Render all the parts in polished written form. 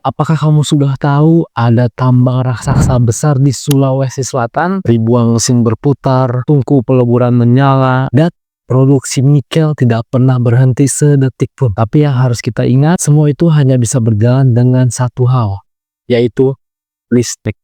Apakah kamu sudah tahu ada tambang raksasa besar di Sulawesi Selatan? Ribuan mesin berputar, tungku peleburan menyala, dan produksi nikel tidak pernah berhenti sedetik pun. Tapi yang harus kita ingat, semua itu hanya bisa berjalan dengan satu hal, yaitu listrik.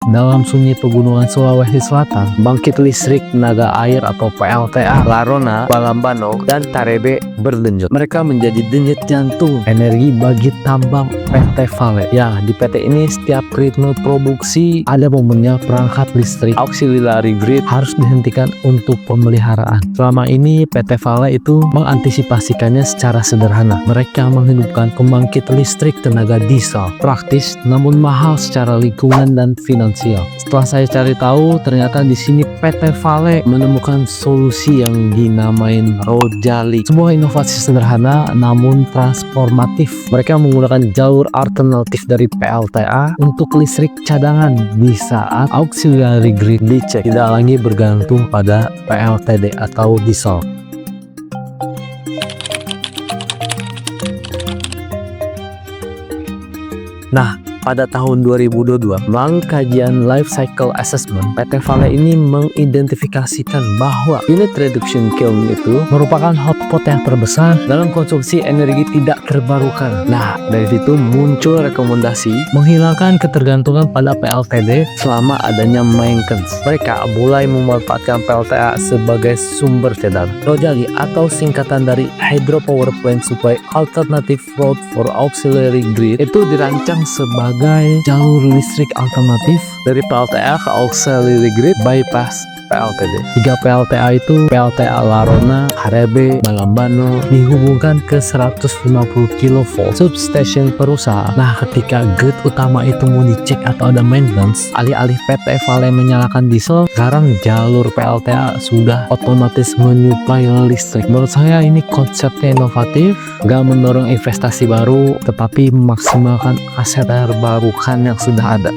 Dalam sunyi pegunungan Sulawesi Selatan, bangkit listrik tenaga air atau PLTA, Larona, Balambano, dan Tarebe berdenyut. Mereka menjadi denyut jantung energi bagi tambang PT Vale. Ya, di PT ini setiap ritme produksi ada momennya perangkat listrik auxiliary grid harus dihentikan untuk pemeliharaan. Selama ini PT Vale itu mengantisipasikannya secara sederhana. Mereka menghidupkan pembangkit listrik tenaga diesel, praktis namun mahal secara lingkungan dan finansial. Setelah saya cari tahu, ternyata di sini PT Vale menemukan solusi yang dinamain Rojali. Sebuah inovasi sederhana namun transformatif. Mereka menggunakan jalur alternatif dari PLTA untuk listrik cadangan di saat auxiliary grid dicek, tidak lagi bergantung pada PLTD atau diesel. Nah, pada tahun 2022, melalui kajian life cycle assessment, PT Vale ini mengidentifikasikan bahwa unit reduction kiln itu merupakan hotspot yang terbesar dalam konsumsi energi tidak terbarukan. Nah, dari situ muncul rekomendasi menghilangkan ketergantungan pada PLTD selama adanya maintenance. Mereka mulai memanfaatkan PLTA sebagai sumber cadangan. Rojali atau singkatan dari Hydropower Plant Supply Alternative Route for Auxiliary Grid itu dirancang sebagai jalur listrik alternatif dari PLTA ke auxiliary grid bypass PLTD. 3 PLTA itu PLTA Larona, Tarebe, Balambano dihubungkan ke 150 kV substation perusahaan. Nah, ketika grid utama itu mau dicek atau ada maintenance, alih-alih PT Vale menyalakan diesel, sekarang jalur PLTA sudah otomatis menyuplai listrik. Menurut saya ini konsepnya inovatif, gak mendorong investasi baru, tetapi memaksimalkan aset terbarukan yang sudah ada.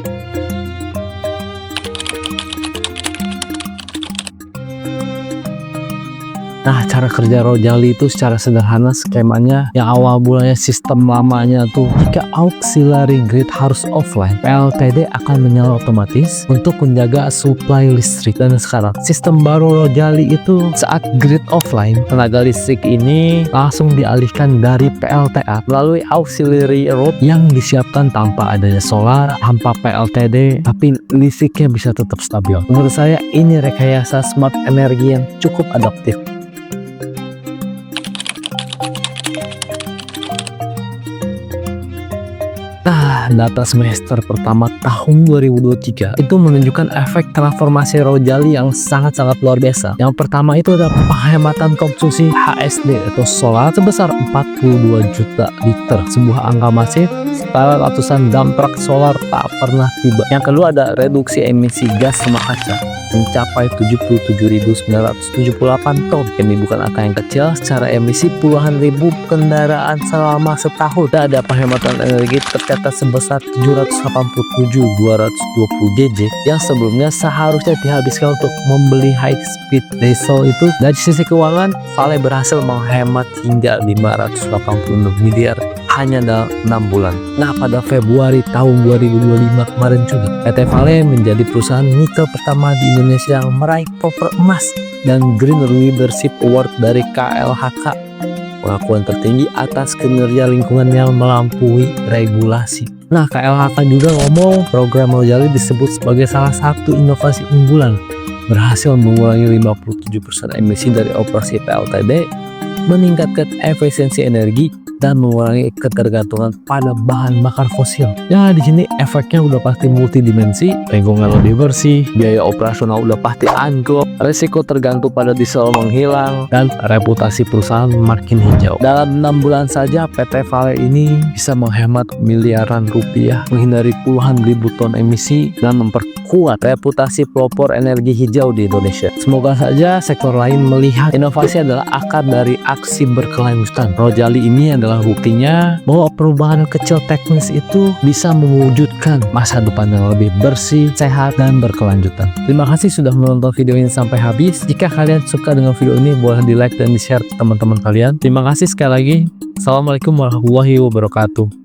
Nah, cara kerja Rojali itu secara sederhana skemanya yang awal mulanya sistem lamanya tuh jika auxiliary grid harus offline, PLTD akan menyala otomatis untuk menjaga supply listrik. Dan sekarang sistem baru Rojali itu saat grid offline, tenaga listrik ini langsung dialihkan dari PLTA melalui auxiliary route yang disiapkan tanpa adanya solar, tanpa PLTD, tapi listriknya bisa tetap stabil. Menurut saya ini rekayasa smart energi yang cukup adaptif. Nah, data semester pertama tahun 2023 itu menunjukkan efek transformasi Rojali yang sangat-sangat luar biasa. Yang pertama itu ada penghematan konsumsi HSD atau solar sebesar 42 juta liter. Sebuah angka masif setelah ratusan dump truck solar tak pernah tiba. Yang kedua ada reduksi emisi gas rumah kaca mencapai 77.978 ton. Ini bukan angka yang kecil, secara emisi puluhan ribu kendaraan selama setahun. Dan ada penghematan energi tercatat sebesar 787.220 GJ yang sebelumnya seharusnya dihabiskan untuk membeli high speed diesel itu. Dari sisi keuangan, Vale berhasil menghemat hingga 586 miliar hanya dalam 6 bulan. Nah, pada Februari tahun 2025 kemarin juga, PT Vale menjadi perusahaan nikel pertama di Indonesia yang meraih proper emas dan Green Leadership Award dari KLHK, pengakuan tertinggi atas kinerja lingkungan yang melampaui regulasi. Nah, KLHK juga ngomong program Rojali disebut sebagai salah satu inovasi unggulan, berhasil mengurangi 57% emisi dari operasi PLTD meningkatkan efisiensi energi, dan mengurangi ketergantungan pada bahan bakar fosil. Ya, di sini efeknya udah pasti multidimensi, lingkungan lebih bersih, biaya operasional udah pasti anjlok, resiko tergantung pada diesel menghilang, dan reputasi perusahaan makin hijau. Dalam 6 bulan saja, PT Vale ini bisa menghemat miliaran rupiah, menghindari puluhan ribu ton emisi, dan memperkuat reputasi pelopor energi hijau di Indonesia. Semoga saja sektor lain melihat inovasi adalah akar dari aksi berkelanjutan. Rojali ini adalah buktinya bahwa perubahan kecil teknis itu bisa mewujudkan masa depan yang lebih bersih, sehat, dan berkelanjutan. Terima kasih sudah menonton video ini sampai habis. Jika kalian suka dengan video ini, boleh di like dan di share ke teman-teman kalian. Terima kasih sekali lagi. Assalamualaikum warahmatullahi wabarakatuh.